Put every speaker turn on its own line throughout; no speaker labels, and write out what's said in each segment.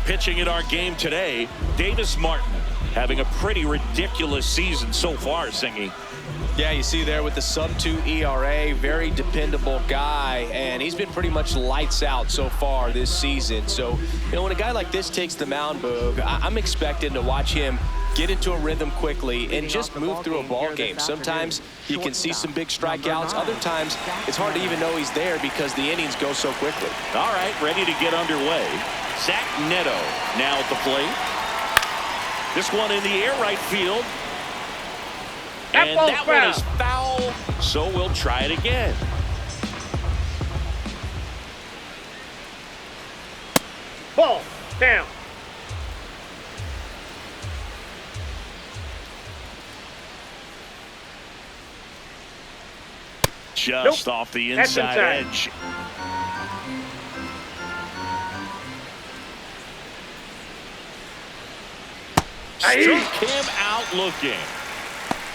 Pitching in our game today, Davis Martin, having a pretty ridiculous season so far, Singy.
Yeah, you see there with the sub-2 ERA, very dependable guy, and he's been pretty much lights out so far this season. So, you know, when a guy like this takes the mound, Boog, I'm expecting to watch him get into a rhythm quickly and just move through a ball game. Sometimes you can see some big strikeouts. Other times it's hard to even know he's there because the innings go so quickly.
All right, ready to get underway. Zach Neto now at the plate. This one in the air right field. And that one is foul, so we'll try it again.
Ball down.
Just off the inside edge. Struck him out looking.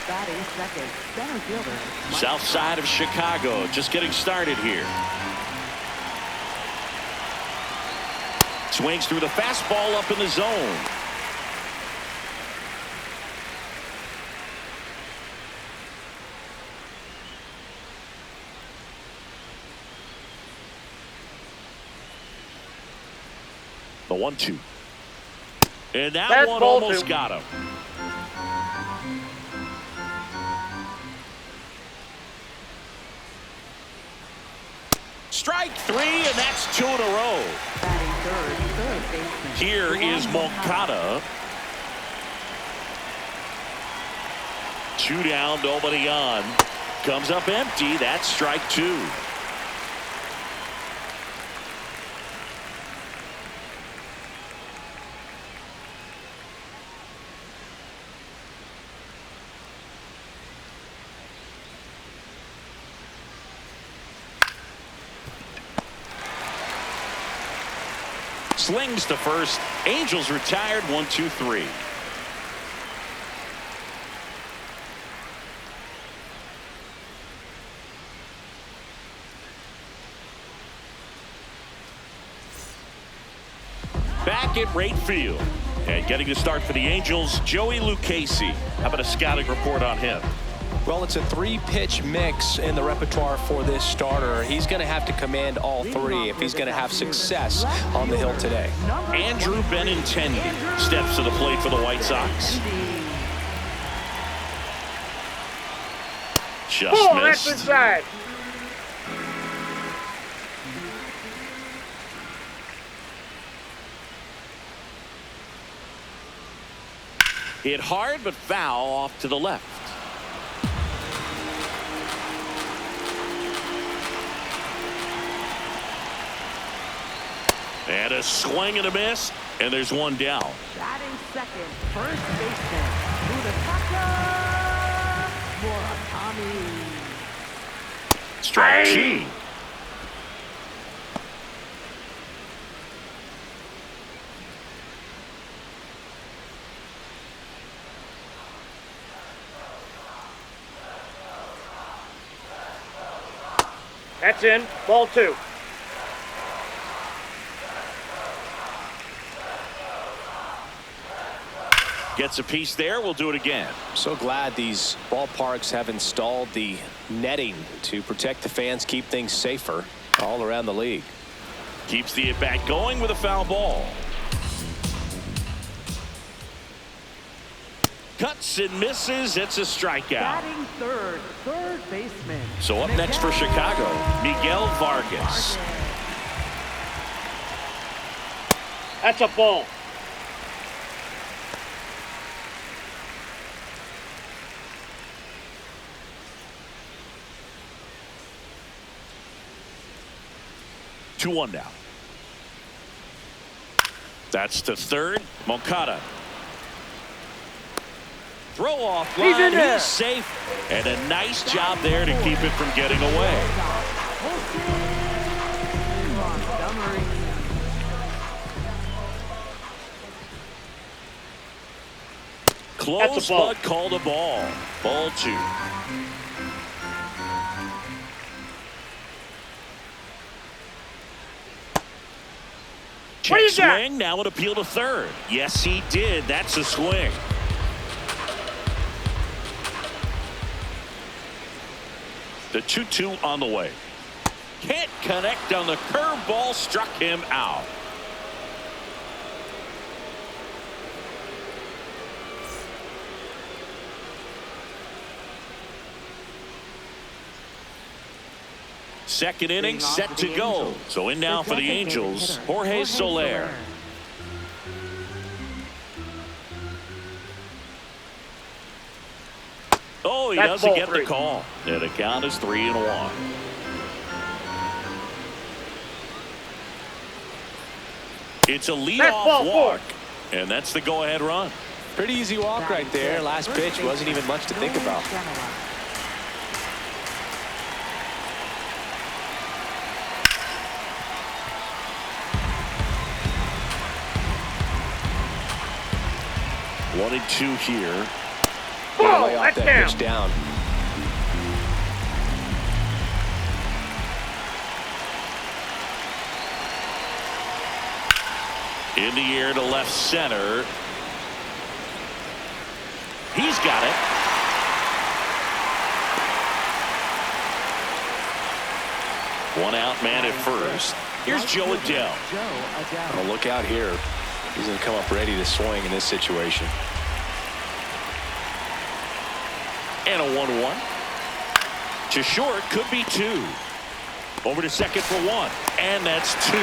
Batting second, center fielder.
South side of Chicago, just getting started here. Swings through the fastball up in the zone. The 1-2. And that one almost got him. Strike three, and that's 2 in a row.
Batting third baseman.
Here is Moncada. 2 down, nobody on. Comes up empty. That's strike 2. Slings to first. Angels retired. 1-2-3. Back at right field. And getting the start for the Angels, Joey Lucchesi. How about a scouting report on him?
Well, it's a 3-pitch mix in the repertoire for this starter. He's going to have to command all 3 if he's going to have success on the hill today.
Andrew Benintendi steps to the plate for the White Sox. Just missed.
That's inside.
Hit hard but foul off to the left. And a swing and a miss, and there's 1 down.
Batting second, first baseman. Mudakaka Murakami.
Strike 2.
That's in. Ball 2.
Gets a piece there. We'll do it again.
So glad these ballparks have installed the netting to protect the fans, keep things safer all around the league.
Keeps the at-bat going with a foul ball. Cuts and misses. It's a strikeout.
Batting third, third baseman.
So up next for Chicago, Miguel Vargas.
That's a ball.
Two one now. That's to third. Moncada. Throw off line.
He's in there.
He's safe. And a nice job there to keep it from getting away.
Montgomery.
Close, but called a ball. Ball 2.
What do you got?
Swing, now an appeal to third. Yes, he did. That's a swing. The 2-2 on the way. Can't connect on the curveball, struck him out. Second inning set to go. So in now for the Angels, Jorge Soler. Oh, he doesn't get the call. And the count is 3-1. It's a leadoff walk, and that's the go-ahead run.
Pretty easy walk right there. Last pitch wasn't even much to think about.
One and two here.
Ball,
lay off
that's
that pitch down.
In the air to left center. He's got it. One out man at first. Here's Joe Adell.
Oh, look out here. He's going to come up ready to swing in this situation.
And a 1-1. To short, could be two. Over to second for one. And that's two.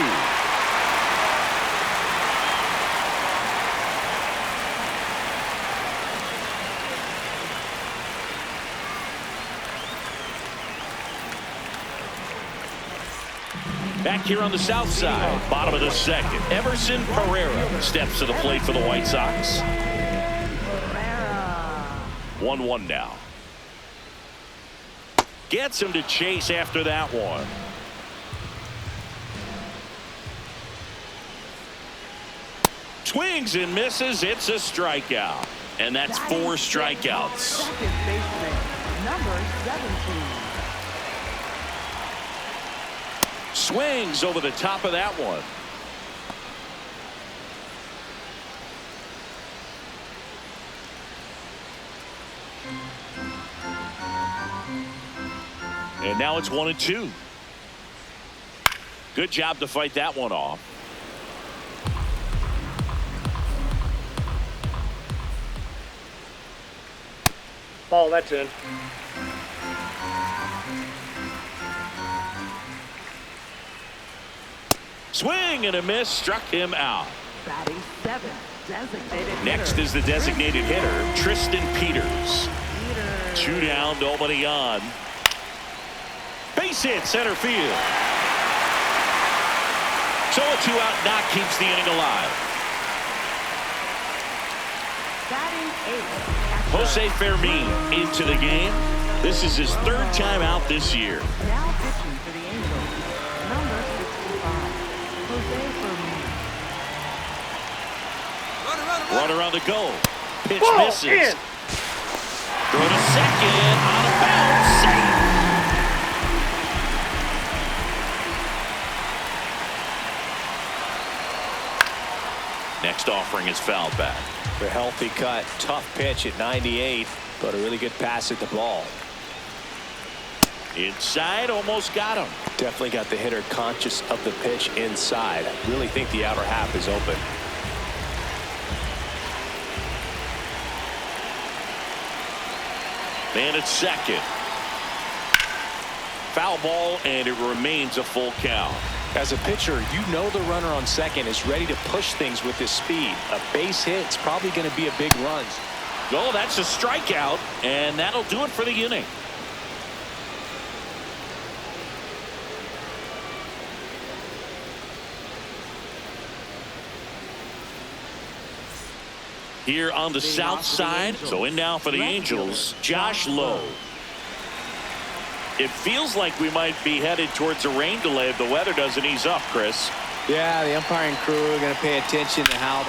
Back here on the south side, bottom of the second. Emerson Pereira steps to the plate for the White Sox. 1-1 now. Gets him to chase after that one. Swings and misses. It's a strikeout. And that's 4 strikeouts.
Second baseman, number 17.
Swings over the top of that one. And now it's 1-2. Good job to fight that one off.
Ball, that's in.
Swing and a miss, struck him out.
Batting 7, designated
Next
hitter.
is the designated hitter, Tristan Peters. 2 down, nobody on. Base hit, center field. So a 2-out knock keeps the inning alive.
Batting 8,
Jose Fermin into the game. This is his 3rd time out this year.
now pitching for the Angels, number 65, Jose Fermin.
Runner on the go. Pitch
Ball,
misses.
in.
Throw to second, on a bounce, safe. Next offering is fouled back.
A healthy cut. Tough pitch at 98, but a really good pass at the ball.
Inside, almost got him.
Definitely got the hitter conscious of the pitch inside. I really think the outer half is open.
Man at second. Foul ball, and it remains a full count.
As a pitcher, you know the runner on second is ready to push things with his speed. A base hit, it's probably going to be a big run.
Oh, that's a strikeout, and that'll do it for the inning. Here on the south side, so in now for the Angels, Josh Lowe. It feels like we might be headed towards a rain delay if the weather doesn't ease up, Chris.
Yeah, the umpiring crew are going to pay attention to how.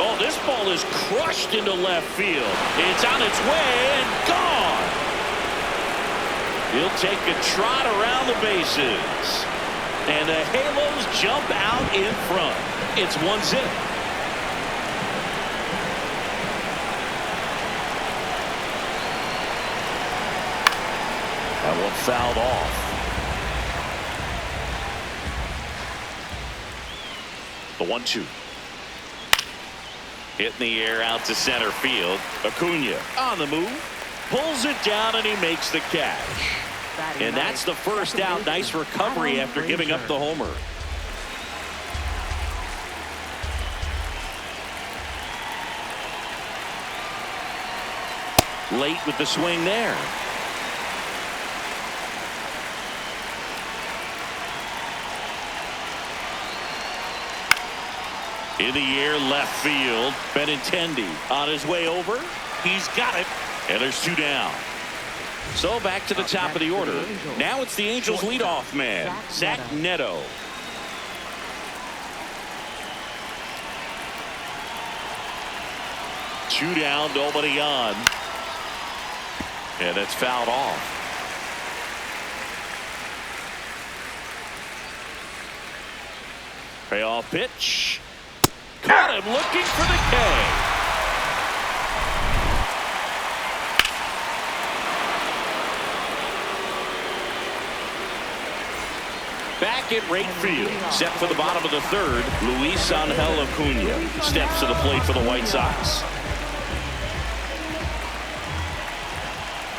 Oh, this ball is crushed into left field. It's on its way and gone. He'll take a trot around the bases. And the Halos jump out in front. It's 1-0. That one fouled off. The 1-2. Hit in the air out to center field. Acuna on the move. Pulls it down and he makes the catch. And that's the first out. Nice recovery after giving up the homer. Late with the swing there. In the air left field. Benintendi on his way over. He's got it. And there's 2 down. So back to the top of the order. Now it's the Angels leadoff man, Zach Neto. Two down, nobody on. And it's fouled off. Payoff pitch. Caught him looking for the K. Back at right field, set for the bottom of the third, Luis Angel Acuna steps to the plate for the White Sox.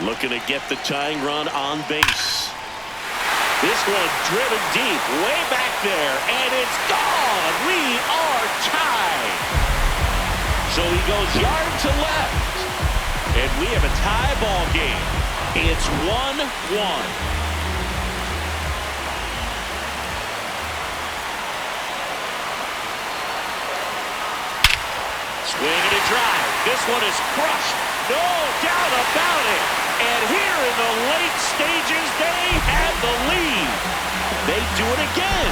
Looking to get the tying run on base. This one driven deep, way back there, and it's gone. We are tied. So he goes yard to left, and we have a tie ball game. It's 1-1. Swing and a drive. This one is crushed. No doubt about it. And here in the late stages, they have the lead. They do it again.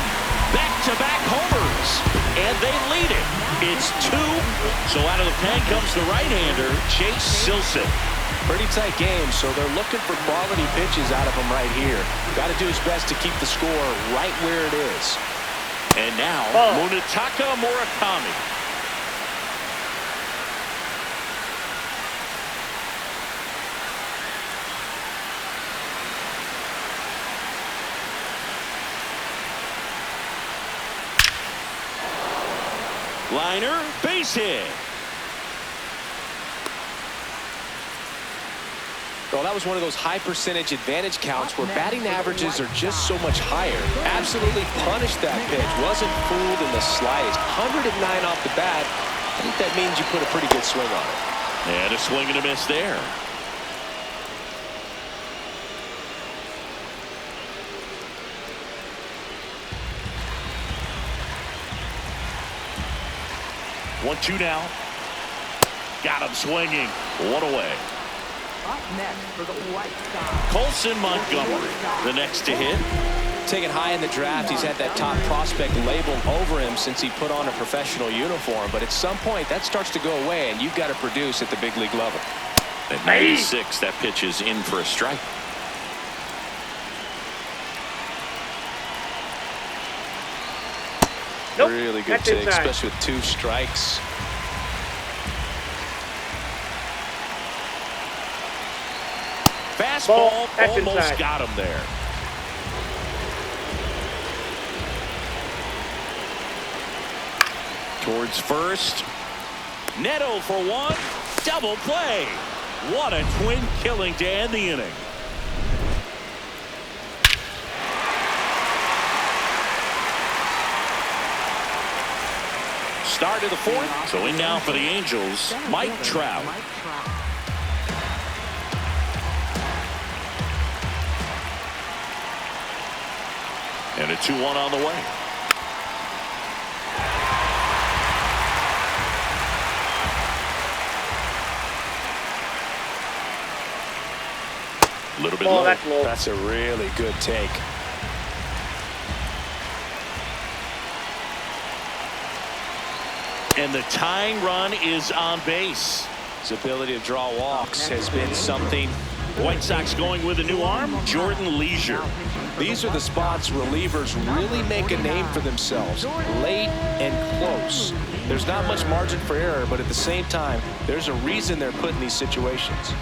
Back-to-back homers. And they lead it. It's 2. So out of the pen comes the right-hander, Chase Silseth.
Pretty tight game, so they're looking for quality pitches out of him right here. Got to do his best to keep the score right where it is.
And now, Munetaka Murakami. Liner, base hit.
Well, that was one of those high percentage advantage counts where batting averages are just so much higher. Absolutely punished that pitch. Wasn't fooled in the slightest. 109 off the bat. I think that means you put a pretty good swing on it.
And a swing and a miss there. One-two now. Got him swinging. One away.
Up next for the White Sox,
Colson Montgomery, the next to hit.
Taken high in the draft, he's had that top prospect label over him since he put on a professional uniform. But at some point, that starts to go away, and you've got to produce at the big league level.
At 96, that pitch is in for a strike.
Nope,
really good
that's
take,
inside.
especially with 2 strikes.
Fastball
That's
almost
inside.
got him there. Towards first. Neto for 1. Double play. What a twin killing to end the inning. Start of the 4th. So in now for the Angels, Mike Trout. And a 2-1 on the way. A little bit low.
That's low.
That's a really good take.
And the tying run is on base.
His ability to draw walks has been something
White Sox going with a new arm, Jordan Leisure.
These are the spots relievers really make a name for themselves, late and close. There's not much margin for error, but at the same time, there's a reason they're put in these situations.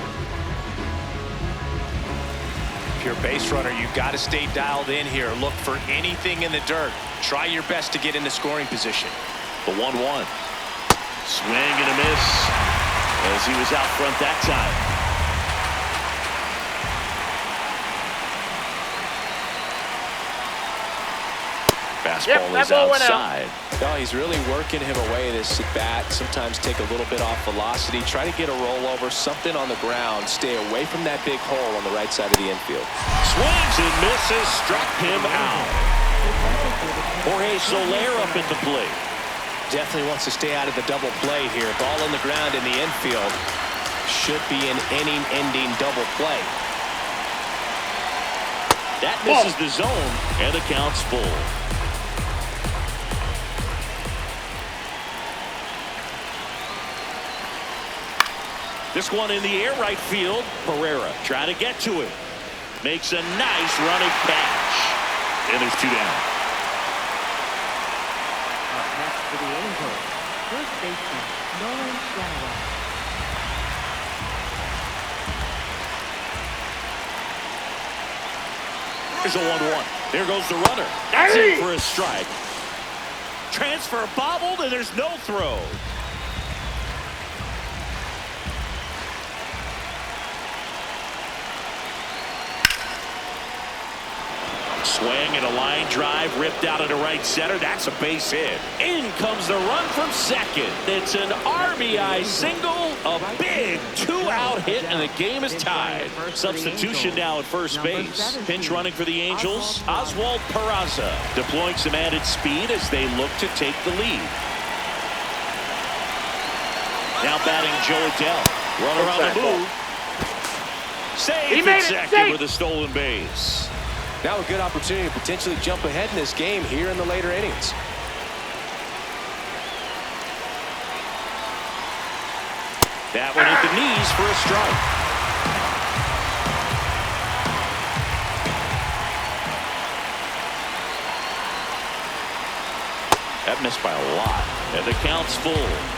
If you're a base runner, you've got to stay dialed in here. Look for anything in the dirt. Try your best to get into scoring position.
The 1-1. Swing and a miss as he was out front that time. Fastball is outside.
No, he's really working him away this at bat. Sometimes take a little bit off velocity. Try to get a rollover, something on the ground. Stay away from that big hole on the right side of the infield.
Swings and misses, struck him out. Jorge Soler up at the plate.
Definitely wants to stay out of the double play here. Ball on the ground in the infield. Should be an inning-ending double play.
That misses the zone, and the count's full. This one in the air right field. Pereira trying to get to it. Makes a nice running catch. And there's 2 down.
Up next for the Angels, first baseman Nolan Swanaway.
There's a 1-1. There goes the runner. That's it for a strike. Transfer bobbled, and there's no throw. Swing and a line drive ripped out into right center. That's a base hit. In comes the run from second. It's an RBI single, a big 2-out hit, and the game is tied. Substitution now at first base. Pinch running for the Angels, Oswald Peraza, deploying some added speed as they look to take the lead. Now batting Joe Adell. Runner on the move. Safe at second with a stolen base.
Now a good opportunity to potentially jump ahead in this game here in the later innings.
That one at the knees for a strike. That missed by a lot, and the count's full.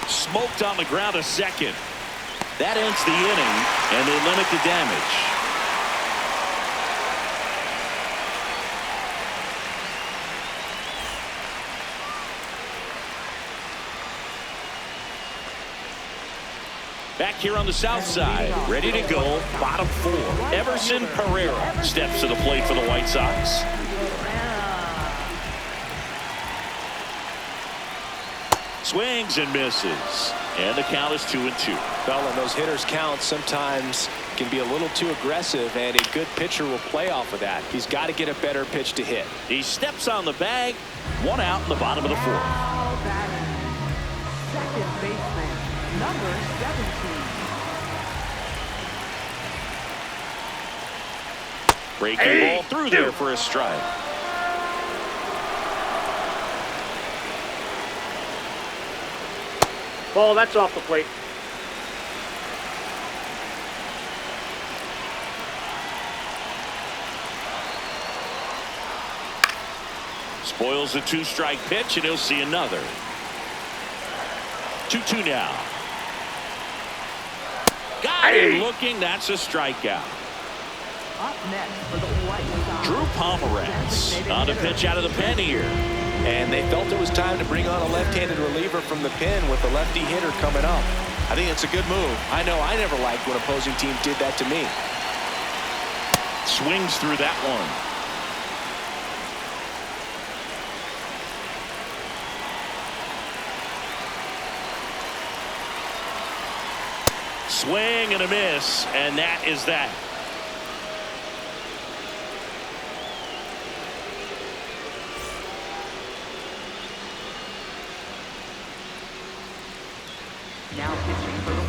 Smoked on the ground a second. That ends the inning, and they limit the damage. Back here on the south side, ready to go, bottom 4. Everson Pereira steps to the plate for the White Sox. Swings and misses, and the count is 2-2.
Well, when those hitters count, sometimes can be a little too aggressive, and a good pitcher will play off of that. He's got to get a better pitch to hit.
He steps on the bag, 1 out in the bottom of the 4th.
Second baseman, number 17.
Breaking ball through there for a strike.
Ball, that's off the plate.
Spoils the 2-strike pitch, and he'll see another. 2-2 now. Got him looking. That's a strikeout.
Up next for the White Sox,
Drew Pomeranz on a pitch out of the pen here.
And they felt it was time to bring on a left-handed reliever from the pen with the lefty hitter coming up. I think it's a good move. I know I never liked when opposing teams did that to me.
Swings through that one. Swing and a miss, and that is that.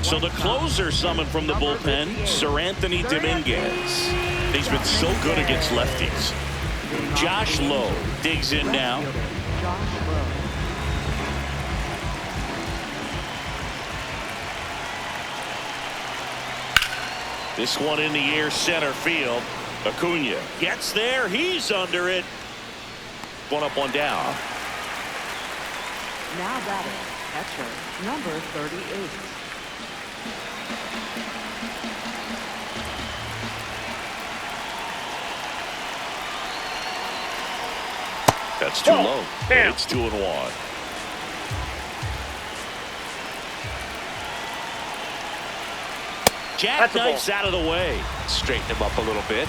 So the closer summoned from the bullpen, Sir Anthony Dominguez. He's been so good against lefties. Josh Lowe digs in now. This one in the air, center field. Acuna gets there. He's under it. One up, one down.
Now batting, catcher, number 38.
That's too low.
Damn.
It's 2-1. Jackknifes out of the way.
Straighten him up a little bit.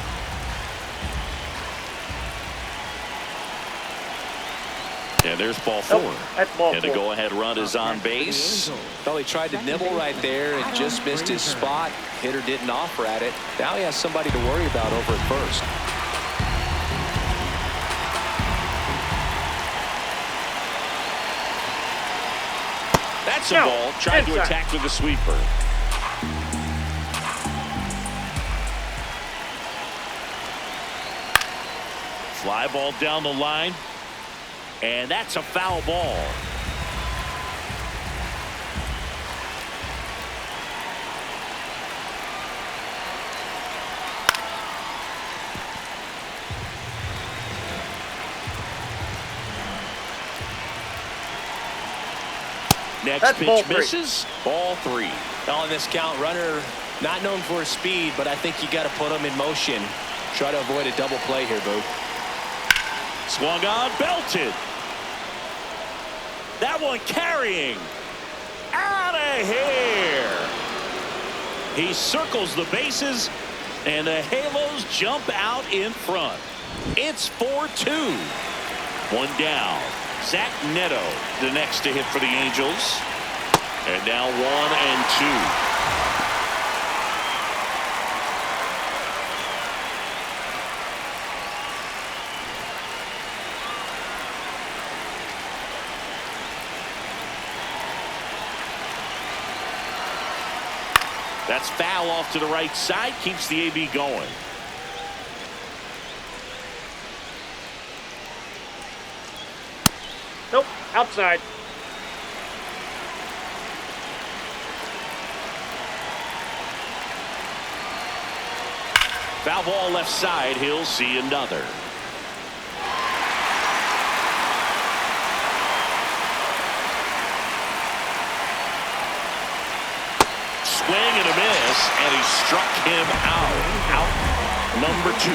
And there's ball four.
That's ball
and
four.
the go-ahead run is on base.
Well, he tried to nibble right there and just missed his spot. Hitter didn't offer at it. Now he has somebody to worry about over at first.
That's a ball. Trying to attack with the sweeper. Fly ball down the line. And that's a foul ball. Next pitch misses. Ball three.
On this count, runner not known for his speed, but I think you got to put him in motion. Try to avoid a double play here, Boo.
Swung on, belted. That one carrying. Out of here. He circles the bases, and the Halos jump out in front. It's 4-2. One down. Zach Neto, the next to hit for the Angels. And now 1-2. That's foul off to the right side. Keeps the AB going.
Nope, outside.
Foul ball left side. He'll see another. Swing and a miss, and he struck him out. Out number 2.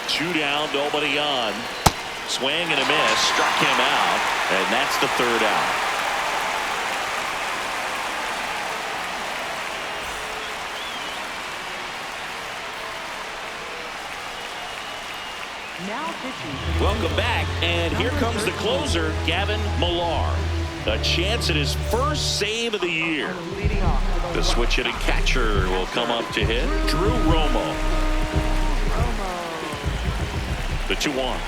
Two down, nobody on. Swing and a miss, struck him out, and that's the third out.
Now pitching.
Welcome back, and here comes the closer, Gavin Millar. A chance at his first save of the year.
Leading off.
The switch hitting catcher will come up to hit. Drew Romo. The 2-1.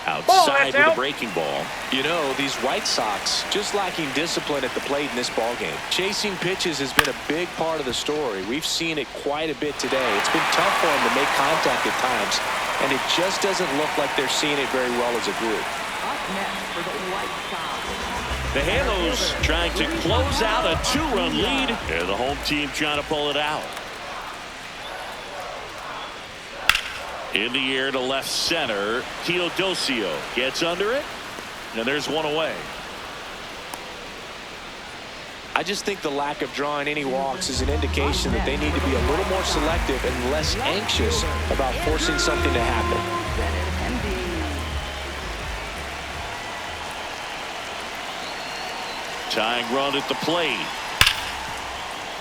Outside with a breaking ball.
You know, these White Sox just lacking discipline at the plate in this ballgame. Chasing pitches has been a big part of the story. We've seen it quite a bit today. It's been tough for them to make contact at times, and it just doesn't look like they're seeing it very well as a group.
Up next for the White Sox.
The Halos trying to close out a 2-run lead, and the home team trying to pull it out. In the air to left center. Teodosio gets under it, and there's one away.
I just think the lack of drawing any walks is an indication that they need to be a little more selective and less anxious about forcing something to happen.
Tying run at the plate.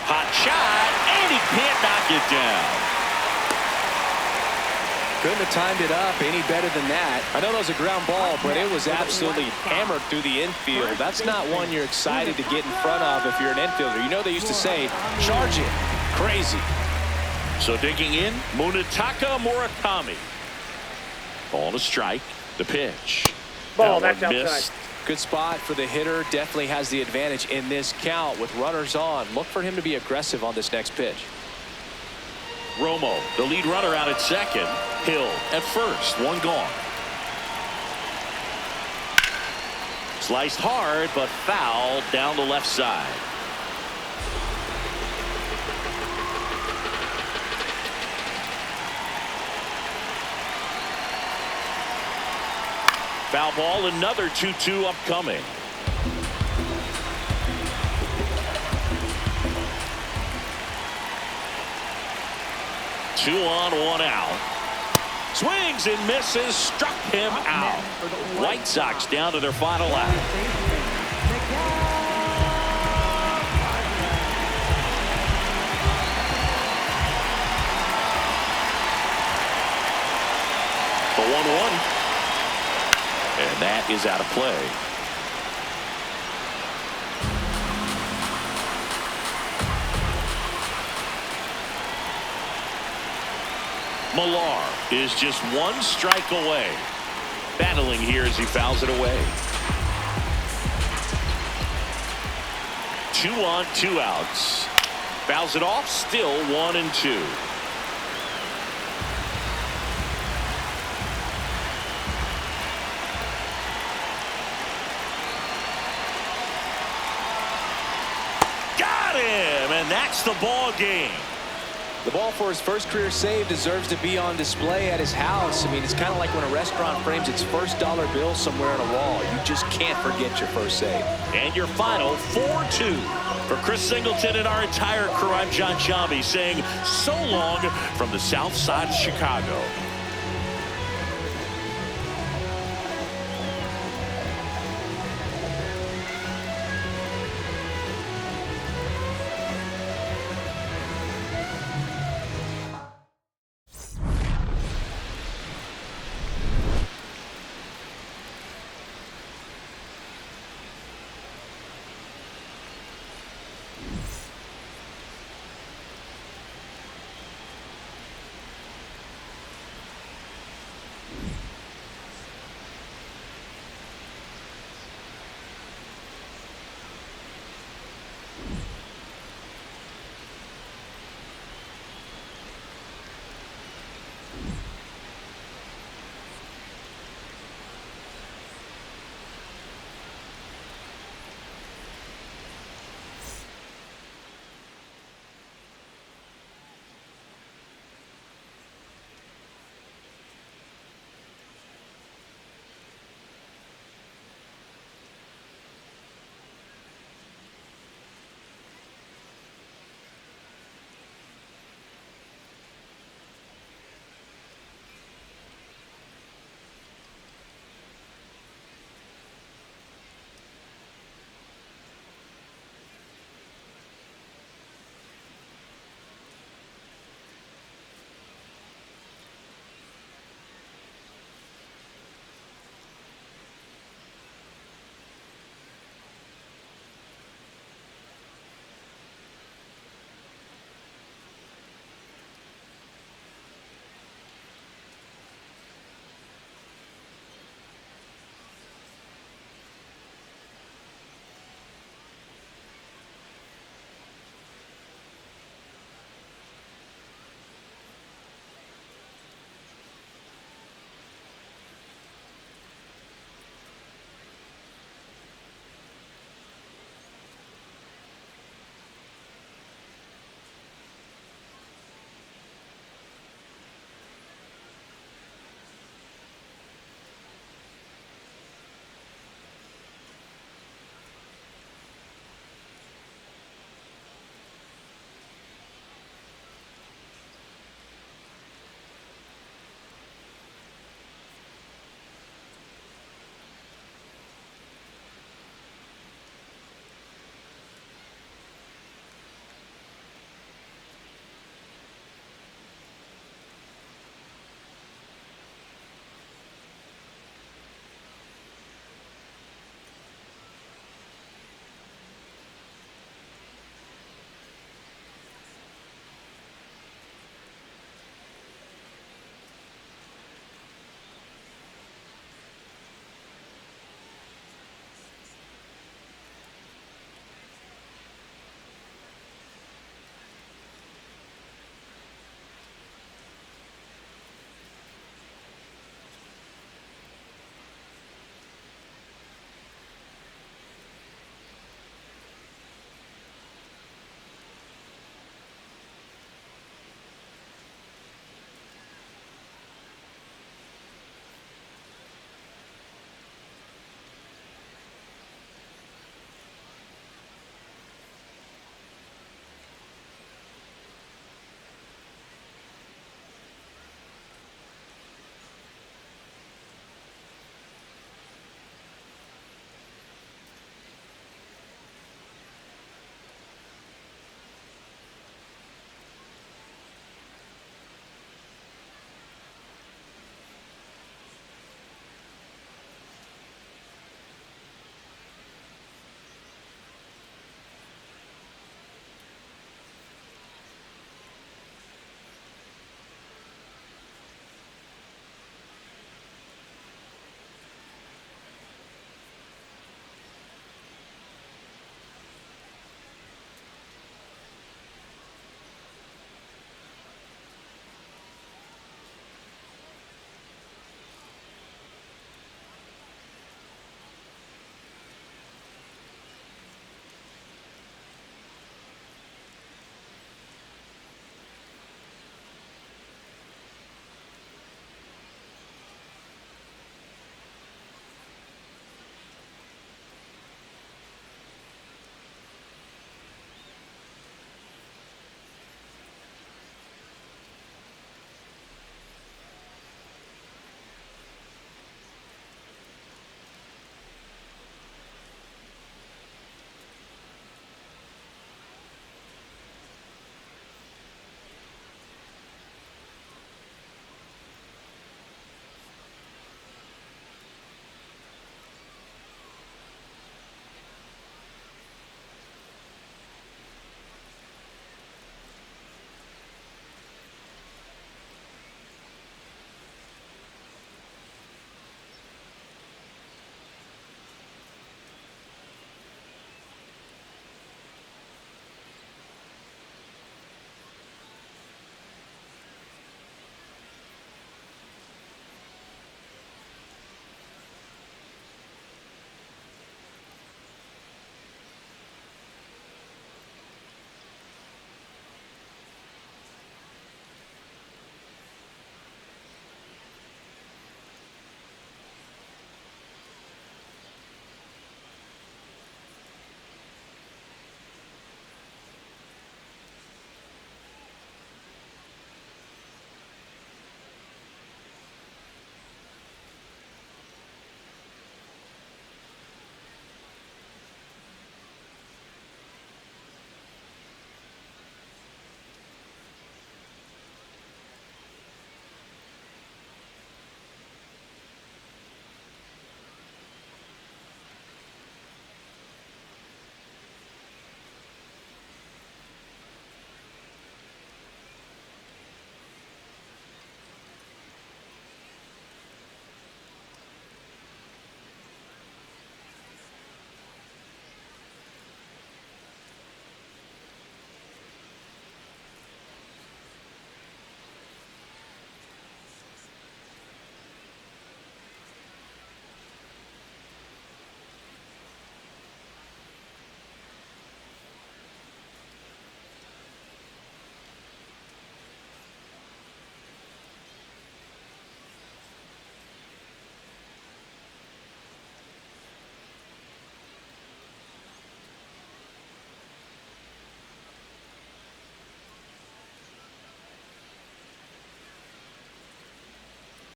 Hot shot, and he can't knock it down.
Couldn't have timed it up any better than that. I know that was a ground ball, but it was absolutely hammered through the infield. That's not one you're excited to get in front of if you're an infielder. You know they used to say, charge it. Crazy.
So digging in, Munetaka Murakami. Ball to strike. The pitch.
Ball,
that
that's
missed.
outside.
Good spot for the hitter. Definitely has the advantage in this count with runners on. Look for him to be aggressive on this next pitch.
Romo, the lead runner, out at second. Hill at first. One gone. Sliced hard, but foul down the left side. Foul ball, another 2-2 upcoming. Two on, one out. Swings and misses, struck him out. White Sox down to their final out. The 1-1. And that is out of play. Millar is just one strike away. Battling here as he fouls it away. 2 on, 2 outs. Fouls it off, still 1-2. Got him, and that's the ball game.
The ball for his first career save deserves to be on display at his house. I mean, it's kind of like when a restaurant frames its first dollar bill somewhere on a wall. You just can't forget your first save.
And your final 4-2. For Chris Singleton and our entire crew, I'm John Sciambi saying so long from the south side of Chicago.